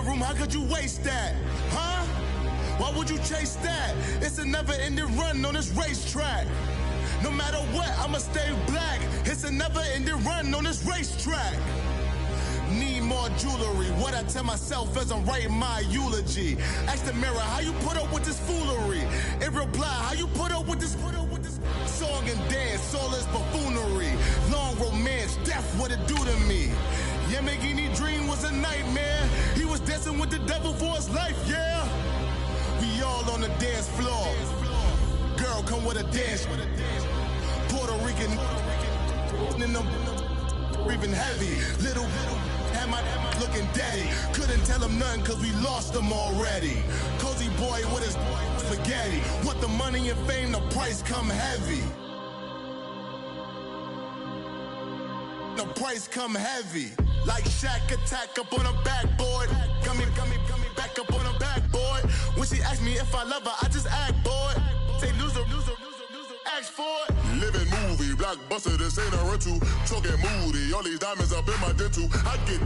room, how could you waste that? Huh? Why would you chase that? It's a never-ending run on this racetrack. No matter what, I'ma stay black. It's a never-ending run on this racetrack. Need more jewelry. What I tell myself as I'm writing my eulogy. Ask the mirror, how you put up with this foolery? It reply, how you put up with this song and dance, all this buffoonery. Long romance, death, what it do to me? Yamagini dream was a nightmare. He was dancing with the devil for his life, yeah. We all on the dance floor. Girl, come with a dance. Puerto Rican in them breathing heavy. Little had my looking daddy. Couldn't tell him nothing cause we lost him already. Cozy boy with his spaghetti. Want the money and fame, the price come heavy. The price come heavy. Like Shaq attack up on a backboard. Coming back up on a backboard. When she asked me if I love her, I just act bored. Say loser, ask for it. Living movie, blockbuster, this ain't a rental. Talking moody, all these diamonds up in my dental. I get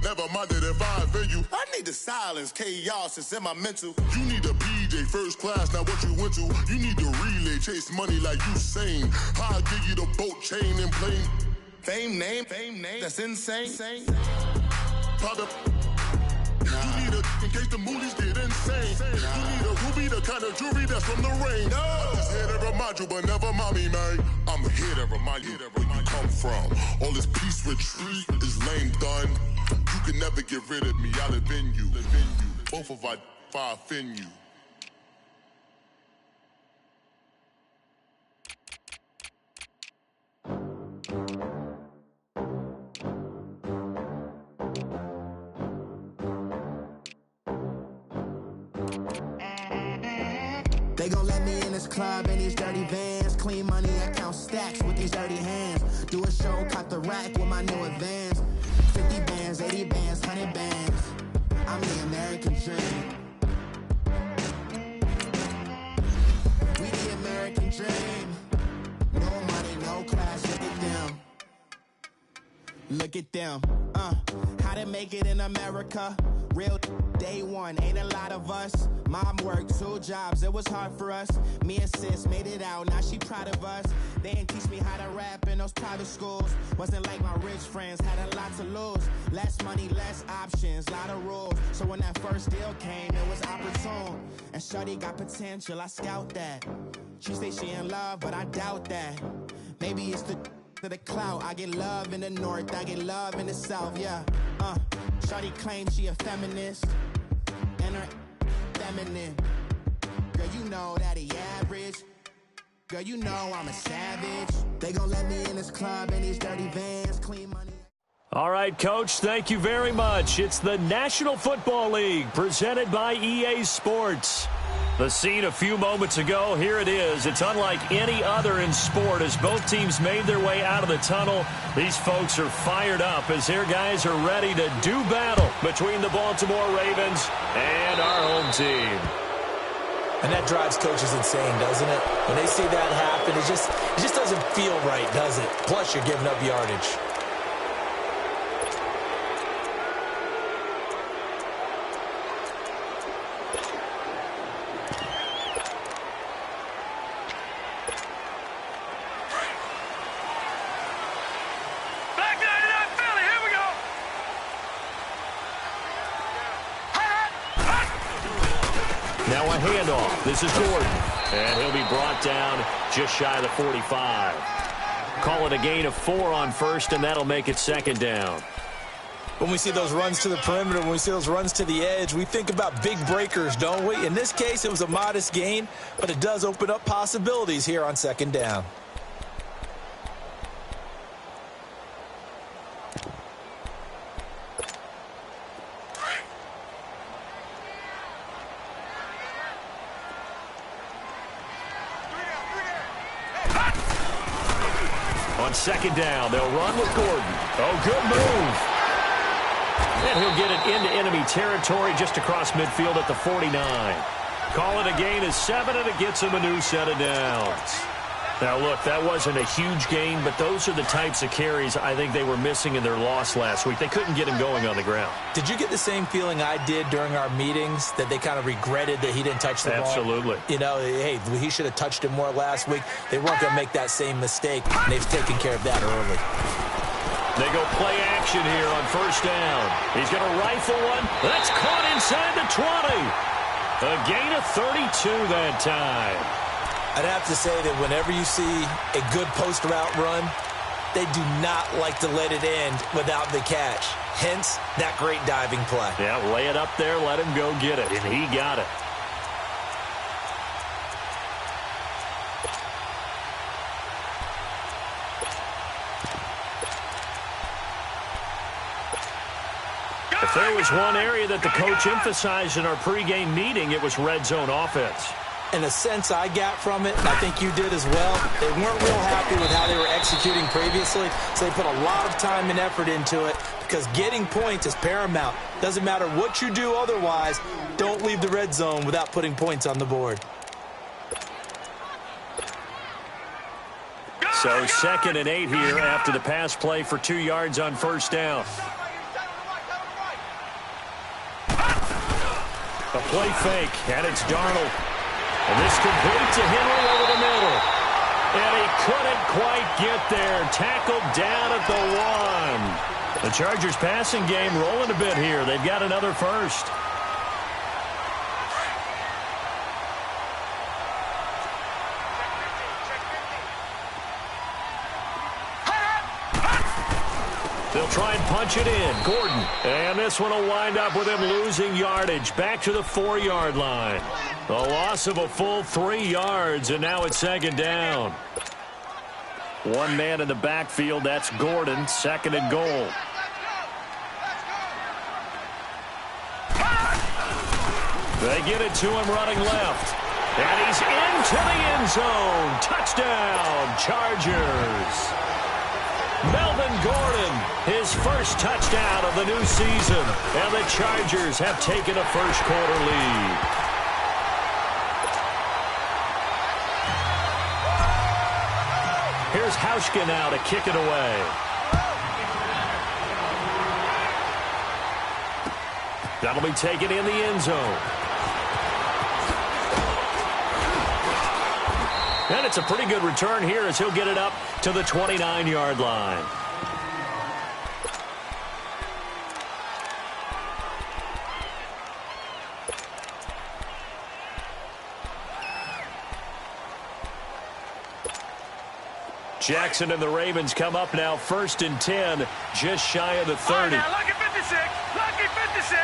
never minded if I offend you. I need the silence, chaos is in my mental. You need a PJ first class, not what you went to. You need the relay, chase money like you sane. How I give you the boat chain and plane. Fame name, that's insane. Product. You need a in case the movies get insane. You need a ruby, the kind of jewelry that's from the rain. No. I'm just here to remind you, but never mommy, man. I'm here to remind you where you come from. All this peace retreat is lame done. You can never get rid of me, I'll avenge you. Both of us, if I offend you. They gon' let me in this club in these dirty vans. Clean money, I count stacks with these dirty hands. Do a show, cop the rack with my new advance. 50 bands, 80 bands, 100 bands. I'm the American dream. We the American dream. No money, no class, look at them. Look at them, how to make it in America. Real day one, ain't a lot of us. Mom worked 2 jobs, it was hard for us. Me and sis made it out, now she proud of us. They didn't teach me how to rap in those private schools. Wasn't like my rich friends, had a lot to lose. Less money, less options, lot of rules. So when that first deal came, it was opportune. And shorty got potential, I scout that. She say she in love, but I doubt that. Maybe it's to the clout. I get love in the north, I get love in the south, yeah. Shawty claims she a feminist, and her feminine. Girl, you know that he average. Girl, you know I'm a savage. They gon' let me in this club in these dirty vans, clean money. All right, Coach, thank you very much. It's the National Football League presented by EA Sports. The scene a few moments ago, here it is. It's unlike any other in sport as both teams made their way out of the tunnel. These folks are fired up as their guys are ready to do battle between the Baltimore Ravens and our home team. And that drives coaches insane, doesn't it? When they see that happen, it just doesn't feel right, does it? Plus, you're giving up yardage. Now a handoff. This is Gordon. And he'll be brought down just shy of the 45. Call it a gain of 4 on first, and that'll make it second down. When we see those runs to the perimeter, when we see those runs to the edge, we think about big breakers, don't we? In this case, it was a modest gain, but it does open up possibilities here on second down. On second down, they'll run with Gordon. Oh, good move. And he'll get it into enemy territory just across midfield at the 49. Call it a gain of 7, and it gets him a new set of downs. Now, look, that wasn't a huge gain, but those are the types of carries I think they were missing in their loss last week. They couldn't get him going on the ground. Did you get the same feeling I did during our meetings, that they kind of regretted that he didn't touch the ball? Absolutely. You know, hey, he should have touched it more last week. They weren't going to make that same mistake, and they've taken care of that early. They go play action here on first down. He's going to rifle one. That's caught inside the 20. A gain of 32 that time. I'd have to say that whenever you see a good post route run, they do not like to let it end without the catch. Hence, that great diving play. Yeah, lay it up there, let him go get it, and he got it. If there was one area that the coach emphasized in our pregame meeting, it was red zone offense. And the sense I got from it, and I think you did as well, they weren't real happy with how they were executing previously, so they put a lot of time and effort into it because getting points is paramount. Doesn't matter what you do otherwise, don't leave the red zone without putting points on the board. So 2nd and 8 here after the pass play for 2 yards on first down. A play fake, and it's Darnold. And this complete to Henry over the middle. And he couldn't quite get there. Tackled down at the 1. The Chargers passing game rolling a bit here. They've got another first. They'll try and punch it in. Gordon. And this one will wind up with him losing yardage. Back to the 4-yard line. The loss of a full 3 yards, and now it's 2nd down. One man in the backfield. That's Gordon. 2nd and goal. They get it to him running left. And he's into the end zone. Touchdown, Chargers. Melvin Gordon, his first touchdown of the new season. And the Chargers have taken a first-quarter lead. Here's Hauschka now to kick it away. That'll be taken in the end zone. And it's a pretty good return here as he'll get it up to the 29-yard line. Jackson and the Ravens come up now 1st and 10, just shy of the 30. Lucky 56! Lucky 56!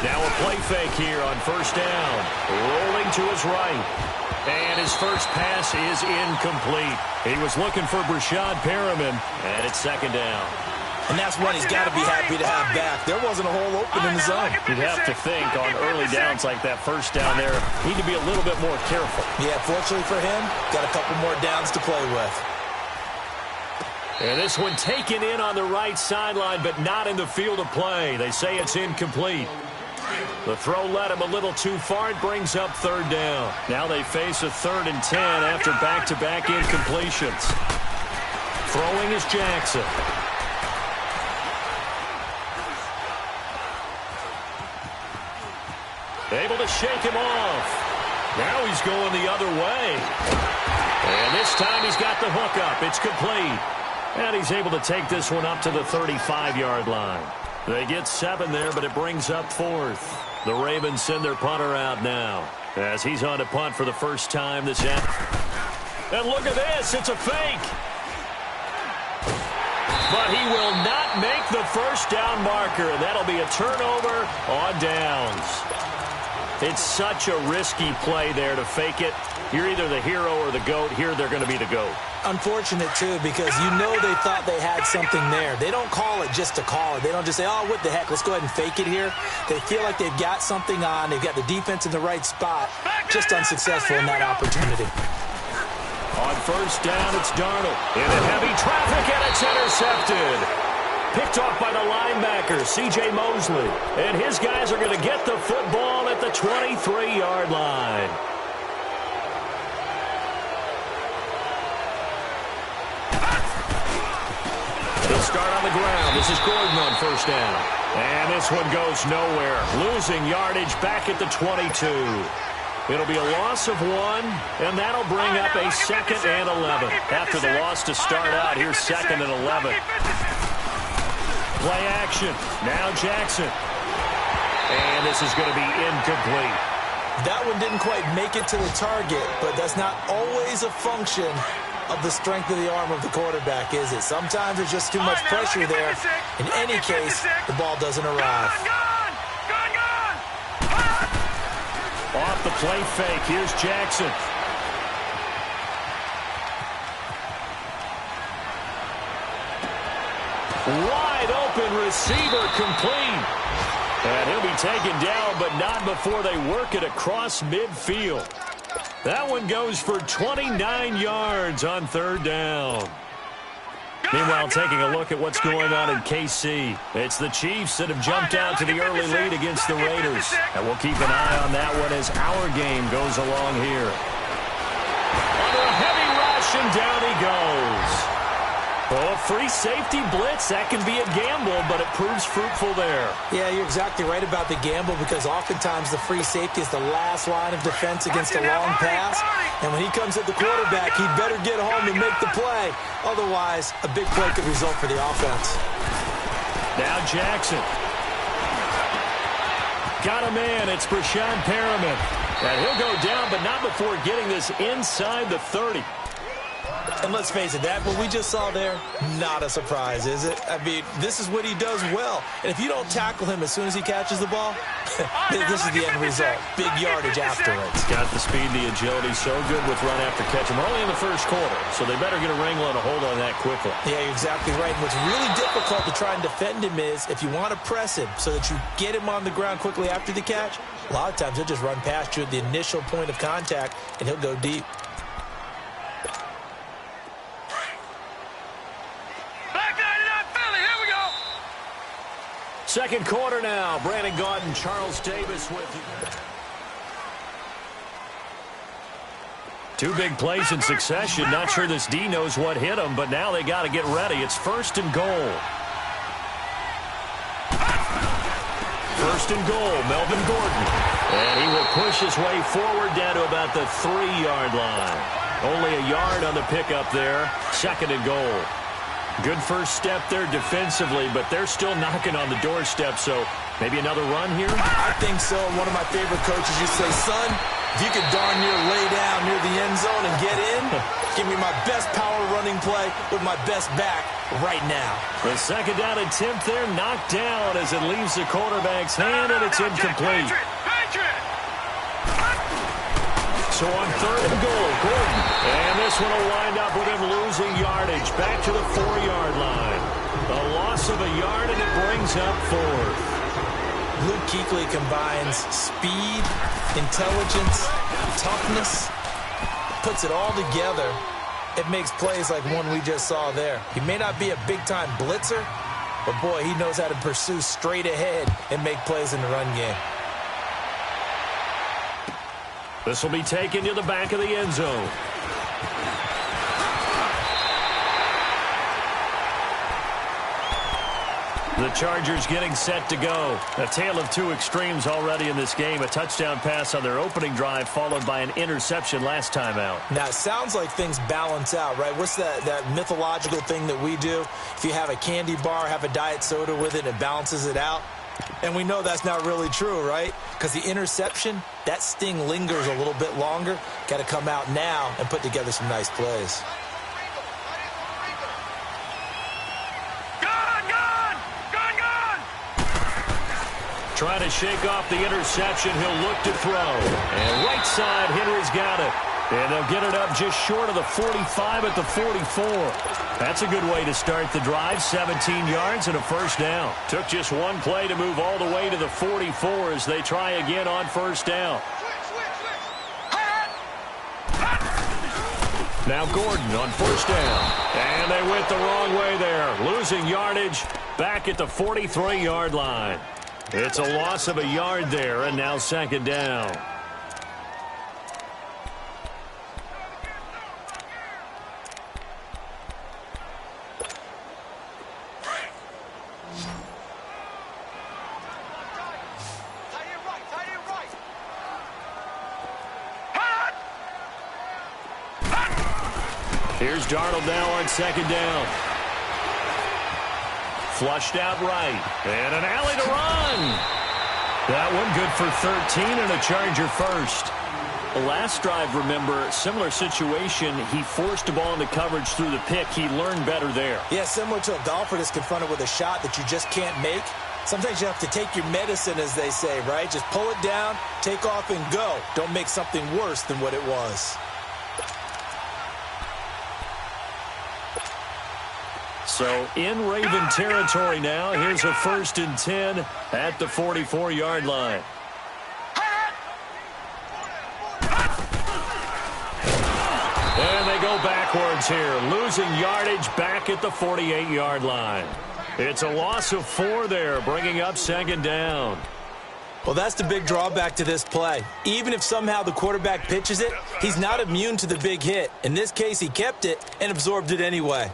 Now a play fake here on first down. Rolling to his right. And his first pass is incomplete. He was looking for Brashad Perriman, and it's 2nd down. And that's one he's got to be happy to have back. There wasn't a hole open in the zone. You'd have to think on early downs like that first down there, need to be a little bit more careful. Yeah, fortunately for him, got a couple more downs to play with. And this one taken in on the right sideline, but not in the field of play. They say it's incomplete. The throw led him a little too far. It brings up 3rd down. Now they face a 3rd and 10 after back-to-back incompletions. Throwing is Jackson. Able to shake him off. Now he's going the other way. And this time he's got the hook up. It's complete. And he's able to take this one up to the 35-yard line. They get 7 there, but it brings up 4th. The Ravens send their punter out now as he's on to punt for the first time this afternoon. And look at this. It's a fake. But he will not make the first down marker. That'll be a turnover on downs. It's such a risky play there to fake it. You're either the hero or the GOAT. Here they're going to be the GOAT. Unfortunate, too, because you know they thought they had something there. They don't call it just to call it. They don't just say, oh, what the heck, let's go ahead and fake it here. They feel like they've got something on. They've got the defense in the right spot. Just unsuccessful in that opportunity. On first down, it's Darnold. Into heavy traffic, and it's intercepted. Picked off by the linebacker, C.J. Mosley. And his guys are going to get the football at the 23-yard line. the ground. This is Gordon on first down. And this one goes nowhere. Losing yardage back at the 22. It'll be a loss of 1, and that'll bring up a 2nd and 11. After the loss to start out, here's 2nd and 11. Play action. Now Jackson. And this is going to be incomplete. That one didn't quite make it to the target, but that's not always a function of the strength of the arm of the quarterback, is it? Sometimes there's just too much pressure there. In any case, the ball doesn't arrive. Off the play fake, here's Jackson. Wide open receiver complete. And he'll be taken down, but not before they work it across midfield. That one goes for 29 yards on 3rd down. Meanwhile, taking a look at what's going on in KC. It's the Chiefs that have jumped out to the early lead against the Raiders. And we'll keep an eye on that one as our game goes along here. Under a heavy rush, and down he goes. Oh, free safety blitz, that can be a gamble, but it proves fruitful there. Yeah, you're exactly right about the gamble, because oftentimes the free safety is the last line of defense against a long pass. And when he comes at the quarterback, he'd better get home and make the play. Otherwise, a big play could result for the offense. Now Jackson. Got a man, it's Breshad Perriman. And he'll go down, but not before getting this inside the 30. And let's face it, that what we just saw there, not a surprise, is it? I mean, this is what he does well. And if you don't tackle him as soon as he catches the ball, this is the end result. Big yardage afterwards. Got the speed, the agility, so good with run after catch. We're only in the first quarter, so they better get a wrangle and a hold on that quickly. Yeah, you're exactly right. And what's really difficult to try and defend him is if you want to press him so that you get him on the ground quickly after the catch, a lot of times he'll just run past you at the initial point of contact, and he'll go deep. Second quarter now. Brandon Gaudin, Charles Davis with you. 2 big plays in succession. Not sure this D knows what hit him, but now they got to get ready. It's 1st and goal. 1st and goal, Melvin Gordon. And he will push his way forward down to about the 3-yard line. Only a yard on the pickup there. 2nd and goal. Good first step there defensively, but they're still knocking on the doorstep, so maybe another run here? I think so. One of my favorite coaches used to say, son, if you could darn near lay down near the end zone and get in, give me my best power running play with my best back right now. The 2nd down attempt there knocked down as it leaves the quarterback's hand, and it's incomplete. So on 3rd and goal, Gordon. And this one will wind up with him losing yardage back to the 4-yard line. A loss of a yard, and it brings up 4th. Luke Kuechly combines speed, intelligence, toughness, puts it all together. It makes plays like one we just saw there. He may not be a big-time blitzer, but boy, he knows how to pursue straight ahead and make plays in the run game. This will be taken to the back of the end zone. The Chargers getting set to go. A tale of 2 extremes already in this game. A touchdown pass on their opening drive, followed by an interception last time out. Now, it sounds like things balance out, right? What's that mythological thing that we do? If you have a candy bar, have a diet soda with it, it balances it out. And we know that's not really true, right? Because the interception, that sting lingers a little bit longer. Got to come out now and put together some nice plays. Trying to shake off the interception. He'll look to throw. And right side, Henry's got it. And they'll get it up just short of the 45 at the 44. That's a good way to start the drive. 17 yards and a 1st down. Took just one play to move all the way to the 44 as they try again on 1st down. Now Gordon on 1st down. And they went the wrong way there. Losing yardage back at the 43-yard line. It's a loss of a yard there, and now 2nd down. Here's Darnold now on second down. Flushed out right. And an alley to run. That one good for 13 and a Charger first. The last drive, remember, similar situation. He forced a ball into coverage through the pick. He learned better there. Yeah, similar to a golfer that's confronted with a shot that you just can't make. Sometimes you have to take your medicine, as they say, right? Just pull it down, take off, and go. Don't make something worse than what it was. So in Raven territory now. Here's a 1st and 10 at the 44-yard line. And they go backwards here, losing yardage back at the 48-yard line. It's a loss of 4 there, bringing up second down. Well, that's the big drawback to this play. Even if somehow the quarterback pitches it, he's not immune to the big hit. In this case, he kept it and absorbed it anyway.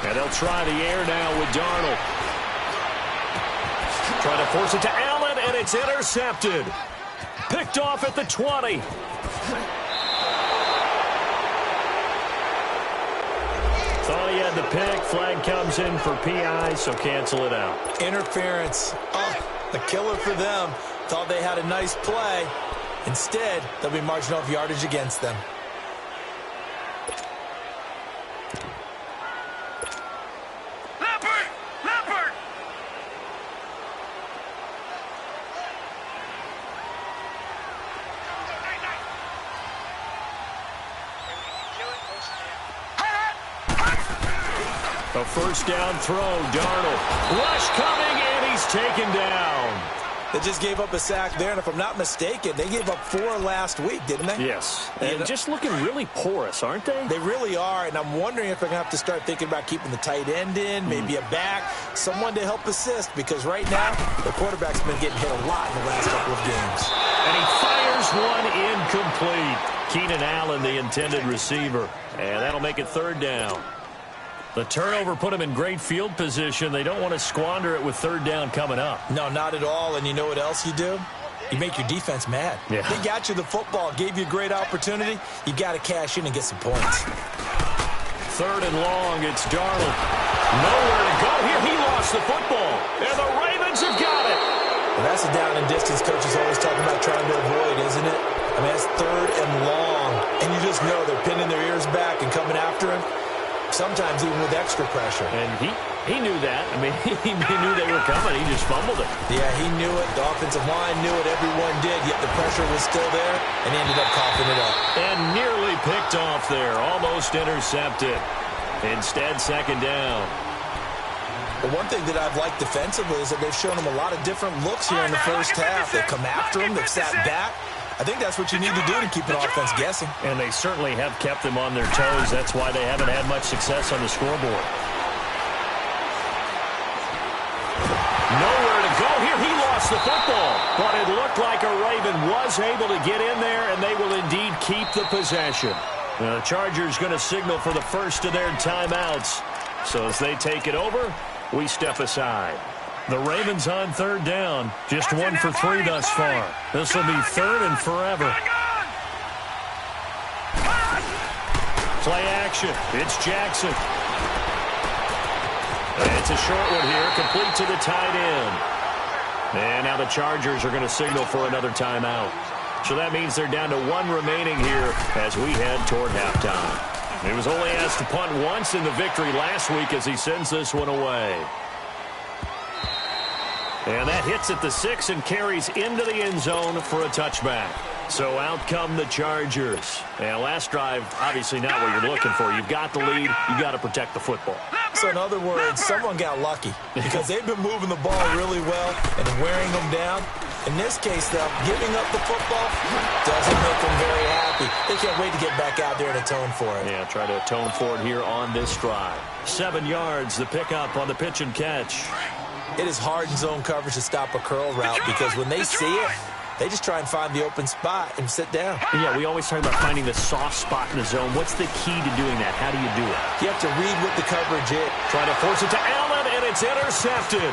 And they'll try the air now with Darnold. Trying to force it to Allen, and it's intercepted. Picked off at the 20. Thought he had the pick. Flag comes in for PI, so cancel it out. Interference. Oh, a killer for them. Thought they had a nice play. Instead, they'll be marching off yardage against them. A first down throw, Darnold. Rush coming, and he's taken down. They just gave up a sack there, and if I'm not mistaken, they gave up 4 last week, didn't they? Yes. And just looking really porous, aren't they? They really are, and I'm wondering if they're going to have to start thinking about keeping the tight end in, maybe a back, someone to help assist, because right now, the quarterback's been getting hit a lot in the last couple of games. And he fires one incomplete. Keenan Allen, the intended receiver. And that'll make it third down. The turnover put them in great field position. They don't want to squander it with third down coming up. No, not at all. And you know what else you do? You make your defense mad. Yeah. They got you the football, gave you a great opportunity. You got to cash in and get some points. Third and long, it's Darnold. Nowhere to go here. He lost the football. And the Ravens have got it. Well, that's a down and distance coach is always talking about trying to avoid, isn't it? I mean, that's third and long. And you just know they're pinning their ears back and coming after him. Sometimes even with extra pressure. And he knew that. I mean, he knew they were coming. He just fumbled it. Yeah, he knew it. The offensive line knew it. Everyone did, yet the pressure was still there, and he ended up coughing it up. And nearly picked off there. Almost intercepted. Instead, second down. The one thing that I've liked defensively is that they've shown him a lot of different looks here in the first half. They've come after him. They've sat back. I think that's what you need to do to keep an offense guessing. And they certainly have kept them on their toes. That's why they haven't had much success on the scoreboard. Nowhere to go here. He lost the football. But it looked like a Raven was able to get in there, and they will indeed keep the possession. The Chargers going to signal for the first of their timeouts. So as they take it over, we step aside. The Ravens on third down. Just 1 for 3 thus far. This will be third and forever. Play action. It's Jackson. And it's a short one here, complete to the tight end. And now the Chargers are going to signal for another timeout. So that means they're down to 1 remaining here as we head toward halftime. He was only asked to punt once in the victory last week as he sends this one away. And that hits at the 6 and carries into the end zone for a touchback. So out come the Chargers. And last drive, obviously not what you're looking for. You've got the lead. You've got to protect the football. So in other words, someone got lucky because they've been moving the ball really well and wearing them down. In this case, though, giving up the football doesn't make them very happy. They can't wait to get back out there and atone for it. Yeah, try to atone for it here on this drive. 7 yards, the pickup on the pitch and catch. It is hard in zone coverage to stop a curl route because when they see it, They just try and find the open spot and sit down. Yeah, we always talk about finding the soft spot in the zone. What's the key to doing that? How do you do it? You have to read what the coverage is. Trying to force it to Allen, and it's intercepted.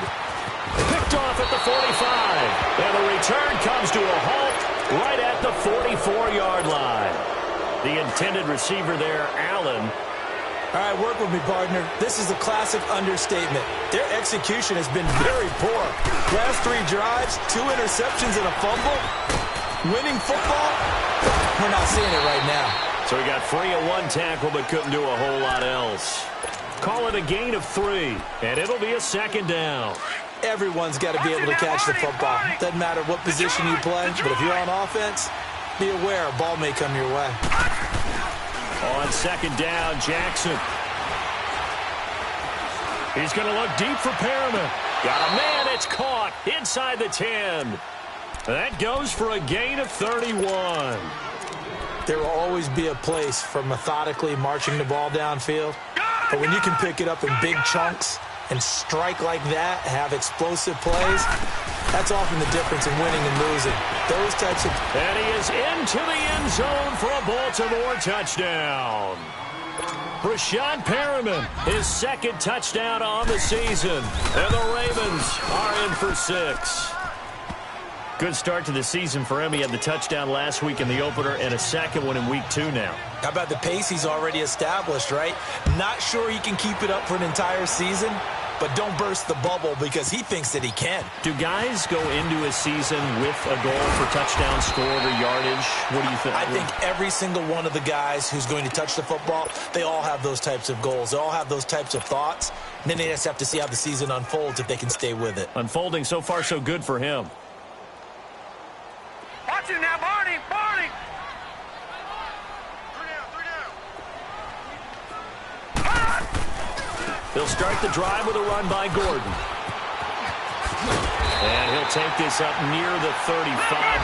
Picked off at the 45. And the return comes to a halt right at the 44-yard line. The intended receiver there, Allen. All right, work with me, partner. This is a classic understatement. Their execution has been very poor. Last 3 drives, 2 interceptions and a fumble. Winning football? We're not seeing it right now. So he got free of 1 tackle but couldn't do a whole lot else. Call it a gain of 3, and it'll be a 2nd down. Everyone's got to be able to catch the football. Doesn't matter what position you play, but if you're on offense, be aware a ball may come your way. On 2nd down, Jackson. He's going to look deep for Perriman. Got a man, it's caught inside the 10. That goes for a gain of 31. There will always be a place for methodically marching the ball downfield. But when you can pick it up in big chunks and strike like that, have explosive plays, that's often the difference in winning and losing. Those types of... And he is into the end zone for a Baltimore touchdown. Breshad Perriman, his 2nd touchdown on the season. And the Ravens are in for 6. Good start to the season for him. He had the touchdown last week in the opener and a 2nd one in week 2 now. How about the pace he's already established, right? Not sure he can keep it up for an entire season, but don't burst the bubble because he thinks that he can. Do guys go into a season with a goal for touchdown scored or yardage? What do you think? I think every single one of the guys who's going to touch the football, they all have those types of goals. They all have those types of thoughts. And then they just have to see how the season unfolds if they can stay with it. Unfolding so far so good for him. Watch it now, Barney! Barney! He'll start the drive with a run by Gordon. And he'll take this up near the 35,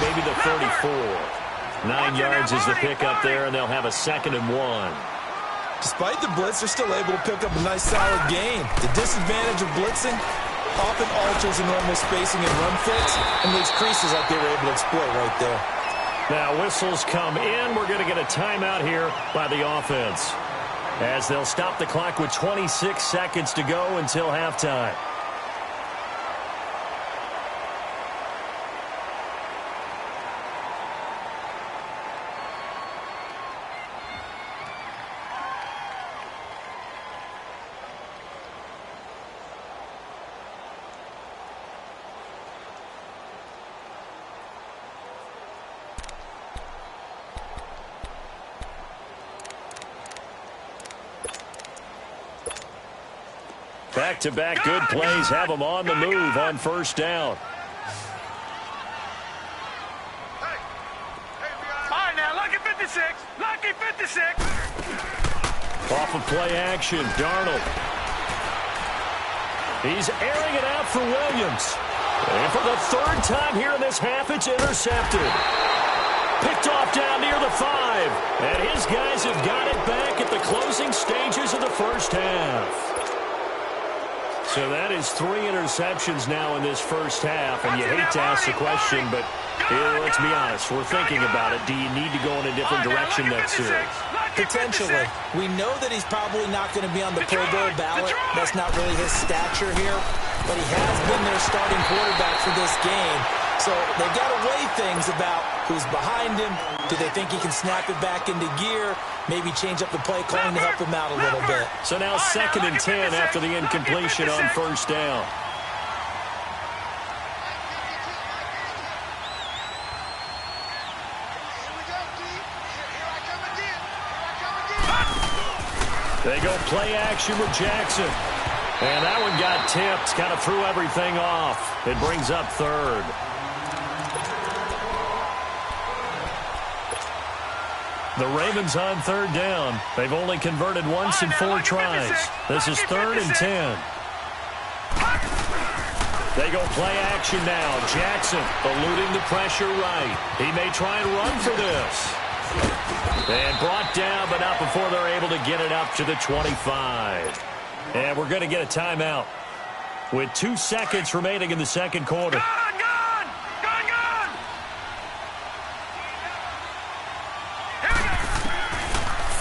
maybe the 34. 9 yards is the pickup there, and they'll have a 2nd and 1. Despite the blitz, they're still able to pick up a nice, solid gain. The disadvantage of blitzing often alters the normal spacing and run fits and leaves creases like they were able to exploit right there. Now whistles come in. We're going to get a timeout here by the offense, as they'll stop the clock with 26 seconds to go until halftime. Back-to-back good plays have them on the move on 1st down. All right, now, lucky 56. Lucky 56. Off of play action, Darnold. He's airing it out for Williams. And for the 3rd time here in this half, it's intercepted. Picked off down near the 5. And his guys have got it back at the closing stages of the 1st half. So that is 3 interceptions now in this 1st half, and you hate to ask the question, but let's be honest, we're thinking about it. Do you need to go in a different direction next series? Potentially. We know that he's probably not going to be on the Pro Bowl ballot. That's not really his stature here, but he has been their starting quarterback for this game. So they've got to weigh things about who's behind him. Do they think he can snap it back into gear? Maybe change up the play calling to help him out a little bit. So now 2nd and 10 after the incompletion on 1st down. They go play action with Jackson. And that one got tipped, kind of threw everything off. It brings up 3rd. The Ravens on 3rd down. They've only converted once in 4 tries. This is 3rd and 10. They go play action now. Jackson eluding the pressure right. He may try and run for this. And brought down, but not before they're able to get it up to the 25. And we're going to get a timeout with 2 seconds remaining in the 2nd quarter.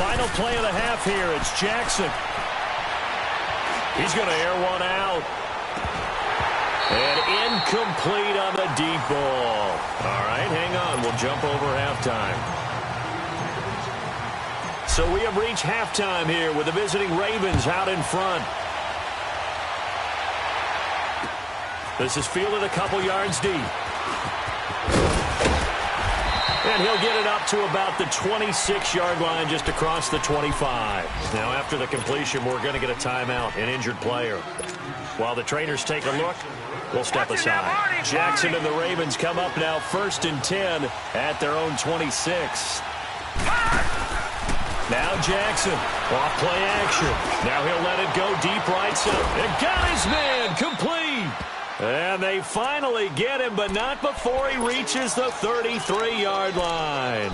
final play of the half here. It's Jackson. He's going to air one out. And incomplete on the deep ball. All right, hang on. We'll jump over halftime. So we have reached halftime here with the visiting Ravens out in front. This is fielded a couple yards deep. And he'll get it up to about the 26-yard line, just across the 25. Now, after the completion, we're going to get a timeout, an injured player. While the trainers take a look, we'll step aside. Jackson and the Ravens come up now 1st and 10 at their own 26. Now Jackson, off play action. Now he'll let it go deep right side. And got his man, complete. And they finally get him, but not before he reaches the 33-yard line.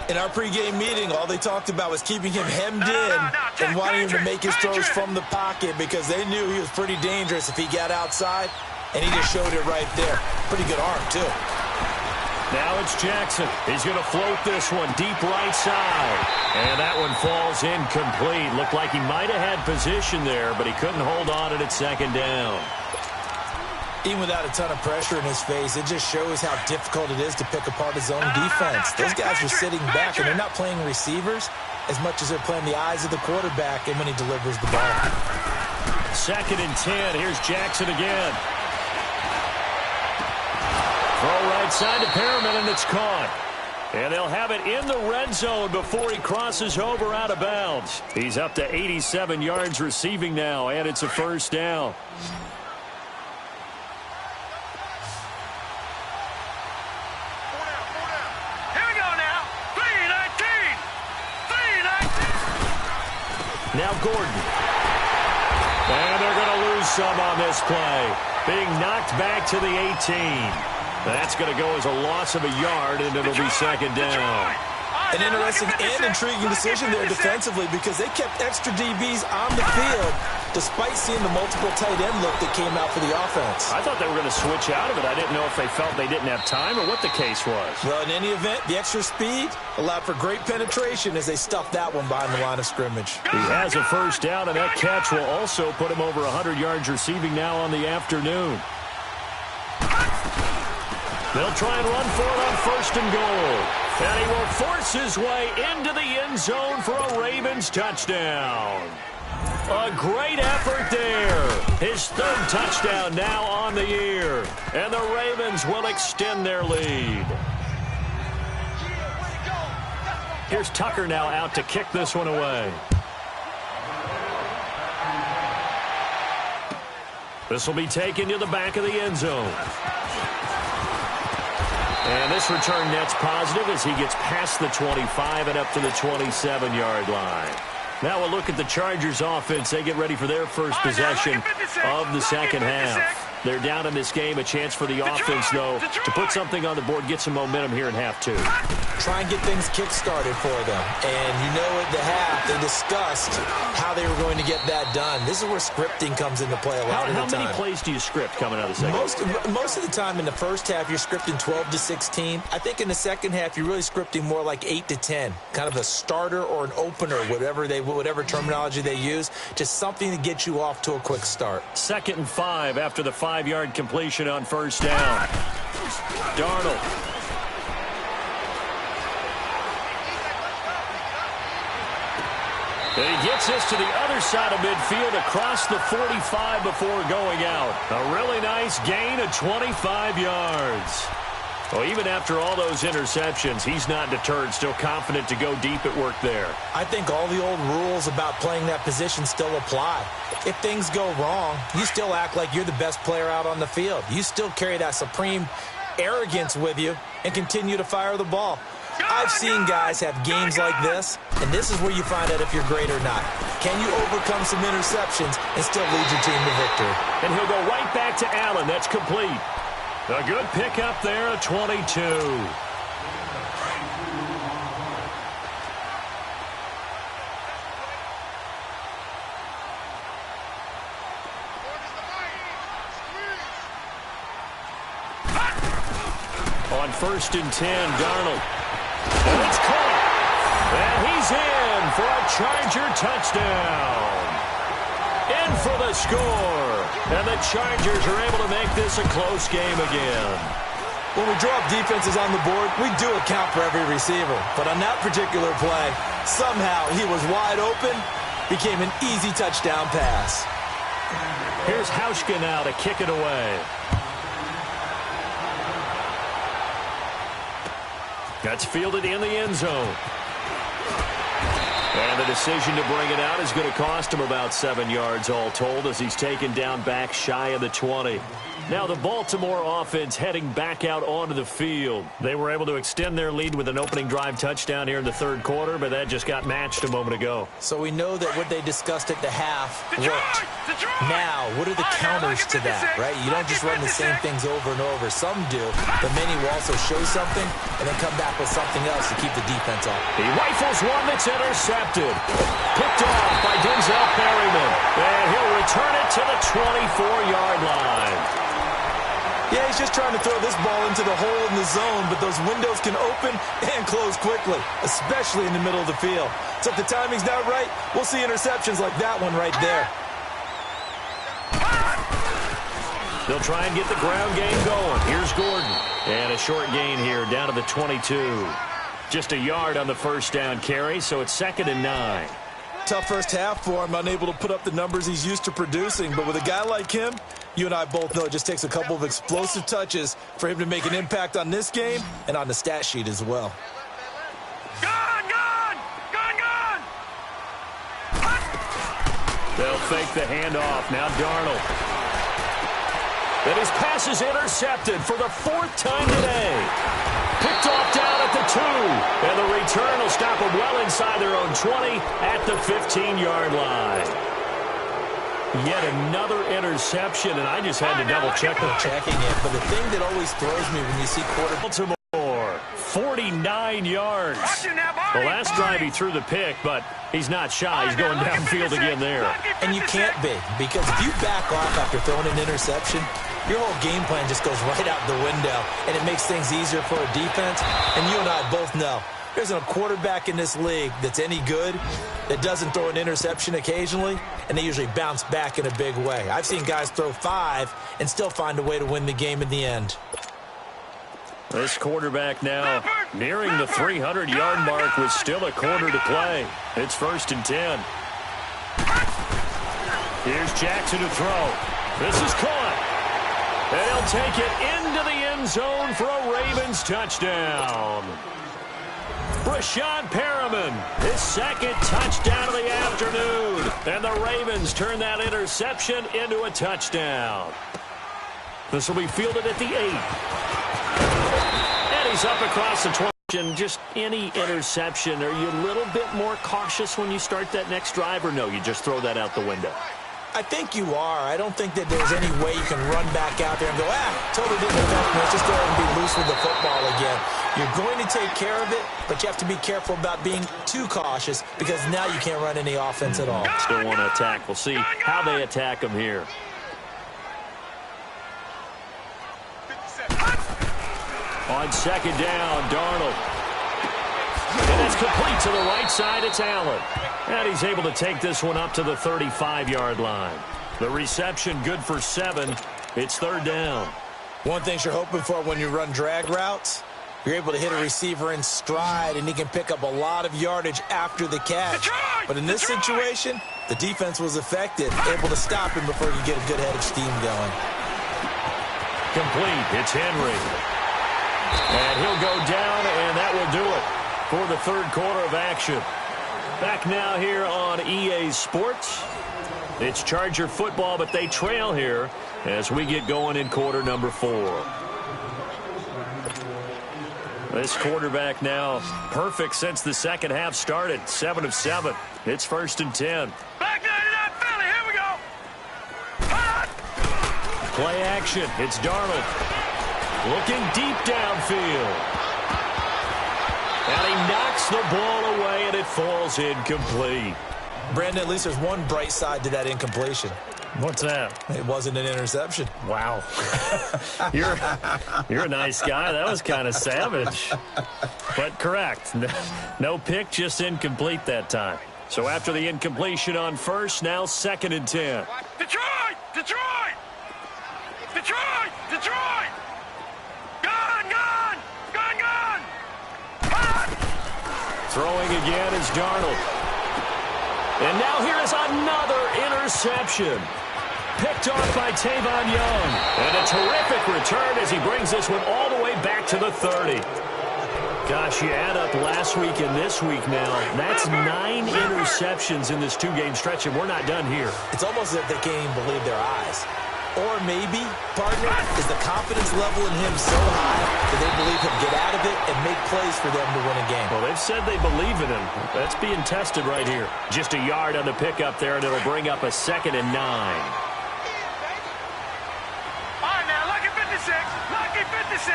In our pregame meeting, all they talked about was keeping him hemmed in and wanting him to make his throws from the pocket because they knew he was pretty dangerous if he got outside, and he just showed it right there. Pretty good arm, too. Now it's Jackson. He's going to float this one deep right side. And that one falls incomplete. Looked like he might have had position there, but he couldn't hold on at 2nd down. Even without a ton of pressure in his face, it just shows how difficult it is to pick apart his own defense. Those guys are sitting back, and they're not playing receivers as much as they're playing the eyes of the quarterback and when he delivers the ball. 2nd and 10. Here's Jackson again. Throw right side to Perriman, and it's caught. And they'll have it in the red zone before he crosses over out of bounds. He's up to 87 yards receiving now, and it's a 1st down. Now Gordon. And they're going to lose some on this play. Being knocked back to the 18. That's going to go as a loss of a yard, and it'll be 2nd down. An interesting and intriguing decision there defensively because they kept extra DBs on the field despite seeing the multiple tight end look that came out for the offense. I thought they were going to switch out of it. I didn't know if they felt they didn't have time or what the case was. Well, in any event, the extra speed allowed for great penetration as they stuffed that one behind the line of scrimmage. He has a 1st down, and that catch will also put him over 100 yards receiving now on the afternoon. They'll try and run for it on 1st and goal. And he will force his way into the end zone for a Ravens touchdown. A great effort there. His 3rd touchdown now on the year. And the Ravens will extend their lead. Here's Tucker now out to kick this one away. This will be taken to the back of the end zone. And this return net's positive as he gets past the 25 and up to the 27-yard line. Now we'll look at the Chargers offense. They get ready for their first possession of the 2nd half. They're down in this game. A chance for the offense, though, to put something on the board, get some momentum here in half 2. Try and get things kick-started for them. And you know at the half, they discussed how they were going to get that done. This is where scripting comes into play a lot of the time. How many plays do you script coming out of the 2nd? Most of the time in the 1st half, you're scripting 12 to 16. I think in the 2nd half, you're really scripting more like 8 to 10. Kind of a starter or an opener, whatever terminology they use. Just something to get you off to a quick start. 2nd and 5 after the 5-yard completion on 1st down. Darnold. And he gets this to the other side of midfield across the 45 before going out. A really nice gain of 25 yards. Well, even after all those interceptions, he's not deterred, still confident to go deep at work there. I think all the old rules about playing that position still apply. If things go wrong, you still act like you're the best player out on the field. You still carry that supreme arrogance with you and continue to fire the ball. I've seen guys have games like this, and this is where you find out if you're great or not. Can you overcome some interceptions and still lead your team to victory? And he'll go right back to Allen. That's complete. A good pickup there at 22. On 1st and 10, Darnold. And it's caught. And he's in for a Charger touchdown. In for the score. And the Chargers are able to make this a close game again. When we draw up defenses on the board, we do account for every receiver. But on that particular play, somehow he was wide open, became an easy touchdown pass. Here's Hauschka now to kick it away. That's fielded in the end zone. And the decision to bring it out is going to cost him about 7 yards all told as he's taken down back shy of the 20. Now the Baltimore offense heading back out onto the field. They were able to extend their lead with an opening drive touchdown here in the third quarter, but that just got matched a moment ago. So we know that what they discussed at the half worked. Now, what are the counters to that, right? You don't just run the same things over and over. Some do, but many will also show something and then come back with something else to keep the defense off. He rifles one that's intercepted. Picked off by Denzel Perryman. And he'll return it to the 24-yard line. Yeah, he's just trying to throw this ball into the hole in the zone, but those windows can open and close quickly, especially in the middle of the field. So if the timing's not right, we'll see interceptions like that one right there. They'll try and get the ground game going. Here's Gordon. And a short gain here down to the 22. Just a yard on the first down carry, so it's 2nd and 9. Tough first half for him, unable to put up the numbers he's used to producing. But with a guy like him, you and I both know it just takes a couple of explosive touches for him to make an impact on this game and on the stat sheet as well. Gone! They'll fake the handoff. Now Darnold. And his pass is intercepted for the 4th time today. Picked off down at the 2. And the return will stop them well inside their own 20 at the 15-yard line. Yet another interception, and I just had to double-check them. Checking it, but the thing that always throws me when you see Baltimore, 49 yards. The last drive he threw the pick, but he's not shy. He's going downfield again there. And you can't be, because if you back off after throwing an interception, your whole game plan just goes right out the window, and it makes things easier for a defense. And you and I both know there isn't a quarterback in this league that's any good that doesn't throw an interception occasionally, and they usually bounce back in a big way. I've seen guys throw 5 and still find a way to win the game in the end. This quarterback now nearing the 300-yard mark with still a quarter to play. It's 1st and 10. Here's Jackson to throw. This is caught. And he'll take it into the end zone for a Ravens touchdown. Breshad Perriman, his 2nd touchdown of the afternoon. And the Ravens turn that interception into a touchdown. This will be fielded at the 8. And he's up across the 20. And just any interception, are you a little bit more cautious when you start that next drive, or no, you just throw that out the window? I think you are. I don't think that there's any way you can run back out there and go, totally didn't affect me. Let's just go ahead and be loose with the football again. You're going to take care of it, but you have to be careful about being too cautious because now you can't run any offense at all. Still want to attack. We'll see how they attack him here. On 2nd down, Darnold. And that's complete to the right side. It's Allen. And he's able to take this one up to the 35-yard line. The reception good for 7. It's 3rd down. One thing you're hoping for when you run drag routes, you're able to hit a receiver in stride, and he can pick up a lot of yardage after the catch. But in this situation, the defense was effective, able to stop him before you get a good head of steam going. Complete. It's Henry. And he'll go down, and that will do it for the 3rd quarter of action. Back now here on EA Sports. It's Charger football, but they trail here as we get going in quarter number 4. This quarterback now perfect since the second half started. 7 of 7. It's 1st and 10. Back 99 Philly, here we go. Play action. It's Darnold. Looking deep downfield. And he knocks the ball away, and it falls incomplete. Brandon, at least there's one bright side to that incompletion. What's that? It wasn't an interception. Wow. You're a nice guy. That was kind of savage. But correct. No pick, just incomplete that time. So after the incompletion on first, now 2nd and 10. Detroit! Detroit! Detroit! Detroit! Gone! Gone! Gone! Gone! Hot! Throwing again is Darnold. And now here is another interception. Picked off by Tavon Young. And a terrific return as he brings this one all the way back to the 30. Gosh, you add up last week and this week now. That's 9 interceptions in this 2-game stretch, and we're not done here. It's almost as if they can't even believe their eyes. Or maybe, partner, is the confidence level in him so high that they believe he'll get out of it and make plays for them to win a game. Well, they've said they believe in him. That's being tested right here. Just a yard on the pickup there, and it'll bring up a 2nd and 9. All right, now, lucky 56. Lucky 56.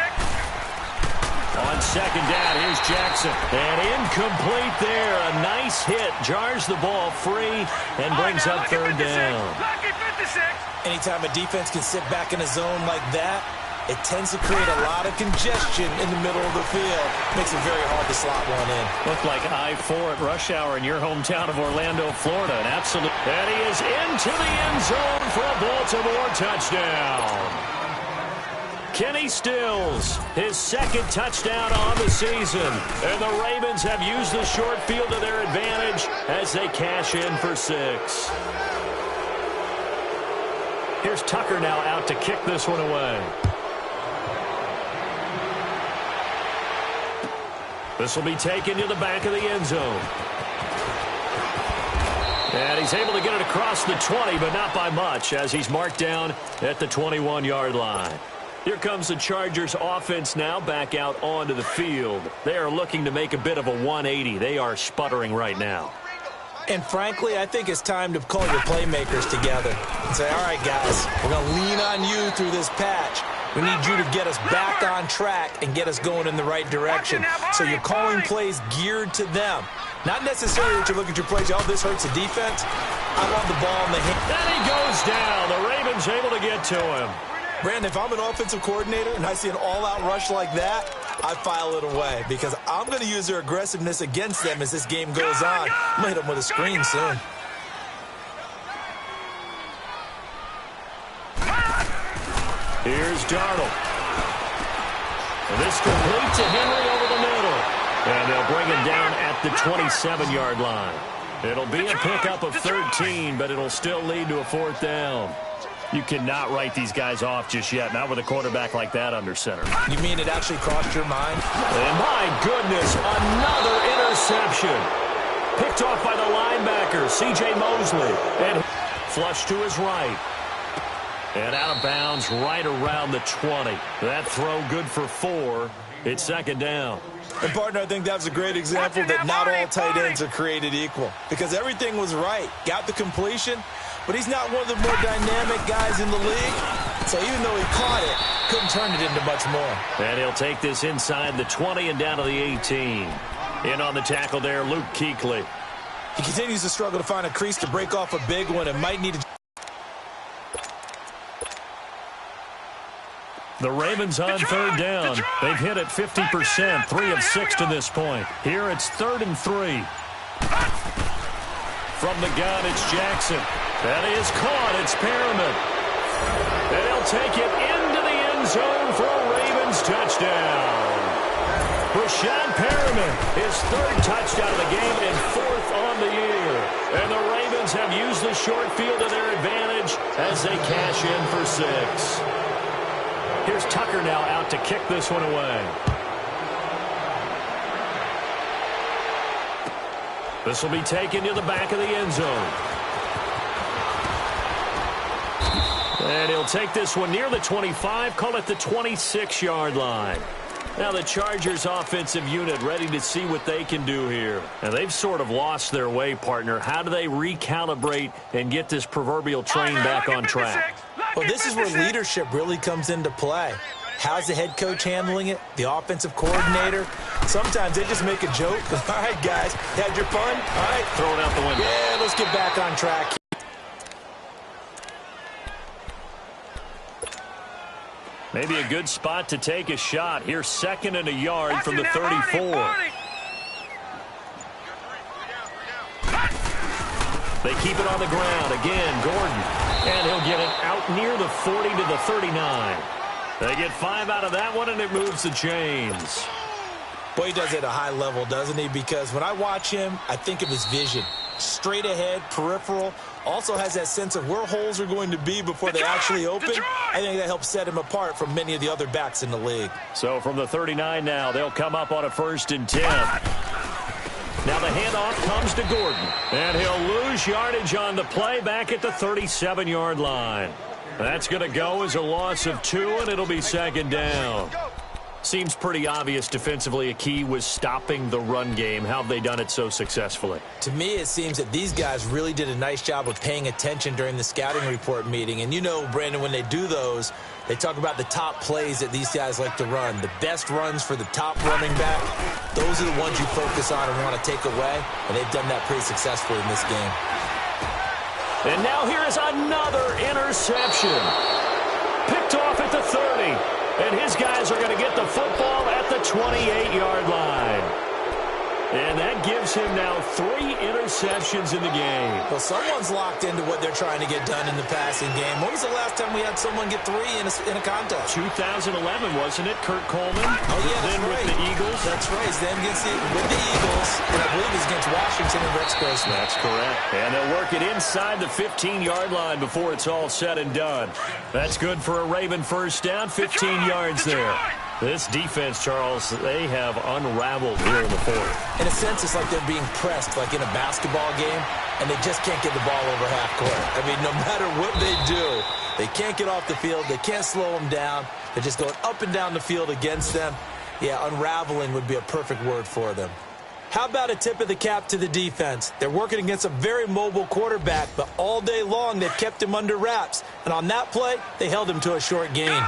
On 2nd down, here's Jackson. And incomplete there. A nice hit. Jars the ball free and brings up 3rd down. Lucky 56. Anytime a defense can sit back in a zone like that, it tends to create a lot of congestion in the middle of the field. Makes it very hard to slot one in. Looked like I-4 at rush hour in your hometown of Orlando, Florida. An absolute. And he is into the end zone for a Baltimore touchdown. Kenny Stills, his 2nd touchdown on the season. And the Ravens have used the short field to their advantage as they cash in for 6. Here's Tucker now out to kick this one away. This will be taken to the back of the end zone. And he's able to get it across the 20, but not by much, as he's marked down at the 21-yard line. Here comes the Chargers offense now back out onto the field. They are looking to make a bit of a 180. They are sputtering right now. And frankly, I think it's time to call your playmakers together and say, all right, guys, we're going to lean on you through this patch. We need you to get us back on track and get us going in the right direction. So you're calling plays geared to them. Not necessarily that you look at your plays, oh, this hurts the defense. I want the ball in the hand. Then he goes down. The Ravens able to get to him. Brandon, if I'm an offensive coordinator and I see an all-out rush like that, I file it away because I'm going to use their aggressiveness against them as this game goes on. I'm going to hit them with a screen soon. Here's Darnold. And this complete to Henry over the middle. And they'll bring him down at the 27-yard line. It'll be a pickup of 13, but it'll still lead to a 4th down. You cannot write these guys off just yet, not with a quarterback like that under center. You mean it actually crossed your mind? And my goodness, another interception. Picked off by the linebacker, C.J. Mosley. And flush to his right. And out of bounds right around the 20. That throw good for 4. It's 2nd down. And, partner, I think that was a great example that not all tight ends are created equal. Because everything was right. Got the completion, but he's not one of the more dynamic guys in the league. So even though he caught it, couldn't turn it into much more. And he'll take this inside the 20 and down to the 18. In on the tackle there, Luke Kuechly. He continues to struggle to find a crease to break off a big one and might need to... The Ravens on 3rd down. They've hit it 50%, 3 of 6 to this point. Here it's 3rd and 3. From the gun, it's Jackson. That is caught. It's Perriman. And he'll take it into the end zone for a Ravens touchdown. Breshad Perriman, his 3rd touchdown of the game and 4th on the year. And the Ravens have used the short field to their advantage as they cash in for 6. Here's Tucker now out to kick this one away. This will be taken to the back of the end zone. And he'll take this one near the 25, call it the 26-yard line. Now the Chargers offensive unit ready to see what they can do here. And they've sort of lost their way, partner. How do they recalibrate and get this proverbial train back on track? Well, this is where leadership really comes into play. How's the head coach handling it? The offensive coordinator? Sometimes they just make a joke. All right, guys, had your fun? All right. Throw it out the window. Yeah, let's get back on track. Maybe a good spot to take a shot. Here's 2nd and a yard from the 34. They keep it on the ground. Again, Gordon. And he'll get it out near the 40 to the 39. They get 5 out of that one, and it moves the chains. Boy, he does it at a high level, doesn't he? Because when I watch him, I think of his vision. Straight ahead, peripheral. Also has that sense of where holes are going to be before they actually open. I think that helps set him apart from many of the other backs in the league. So from the 39 now, they'll come up on a 1st and 10. Now the handoff comes to Gordon. And he'll lose yardage on the play back at the 37-yard line. That's going to go as a loss of 2, and it'll be 2nd down. Seems pretty obvious defensively a key was stopping the run game. How have they done it so successfully? To me, it seems that these guys really did a nice job of paying attention during the scouting report meeting. And you know, Brandon, when they do those, they talk about the top plays that these guys like to run. The best runs for the top running back, those are the ones you focus on and want to take away. And they've done that pretty successfully in this game. And now here is another interception. Picked off at the 30. And his guys are going to get the football at the 28-yard line. And that gives him now 3 interceptions in the game. Well, someone's locked into what they're trying to get done in the passing game. When was the last time we had someone get 3 in a contest? 2011, wasn't it? Kurt Coleman. Oh, yeah, then right. with the Eagles. That's right. It's them with the Eagles. And I believe it's against Washington and Rex Grossman. That's correct. And they'll work it inside the 15-yard line before it's all said and done. That's good for a Raven 1st down, 15 yards there. This defense, Charles, they have unraveled here in the 4th. In a sense, it's like they're being pressed, like in a basketball game, and they just can't get the ball over half court. I mean, no matter what they do, they can't get off the field. They can't slow them down. They're just going up and down the field against them. Yeah, unraveling would be a perfect word for them. How about a tip of the cap to the defense? They're working against a very mobile quarterback, but all day long they've kept him under wraps. And on that play, they held him to a short gain.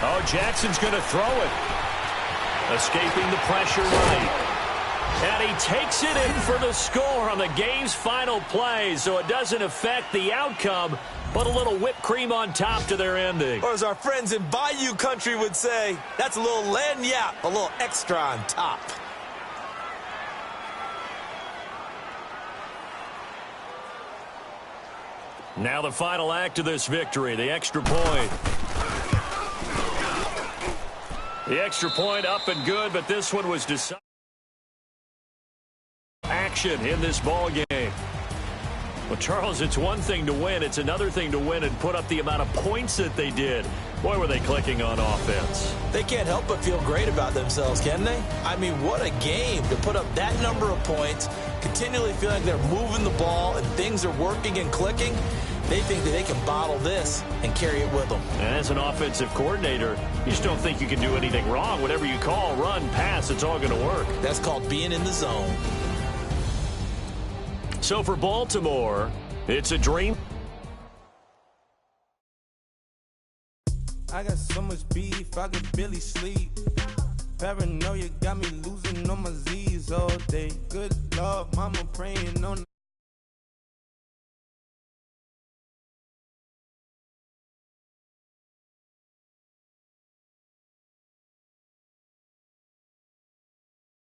Oh, Jackson's going to throw it. Escaping the pressure right. And he takes it in for the score on the game's final play, so it doesn't affect the outcome, but a little whipped cream on top to their ending. Or as our friends in Bayou Country would say, that's a little lagniappe, a little extra on top. Now the final act of this victory, the extra point. The extra point up and good, but this one was decided. Action in this ball game. Well, Charles, it's one thing to win. It's another thing to win and put up the amount of points that they did. Boy, were they clicking on offense. They can't help but feel great about themselves, can they? I mean, what a game to put up that number of points, continually feeling like they're moving the ball and things are working and clicking. They think that they can bottle this and carry it with them. And as an offensive coordinator, you just don't think you can do anything wrong. Whatever you call, run, pass, it's all going to work. That's called being in the zone. So for Baltimore, it's a dream. I got so much beef, I could barely sleep. Paranoia got me losing on my Z's all day. Good Lord, mama praying on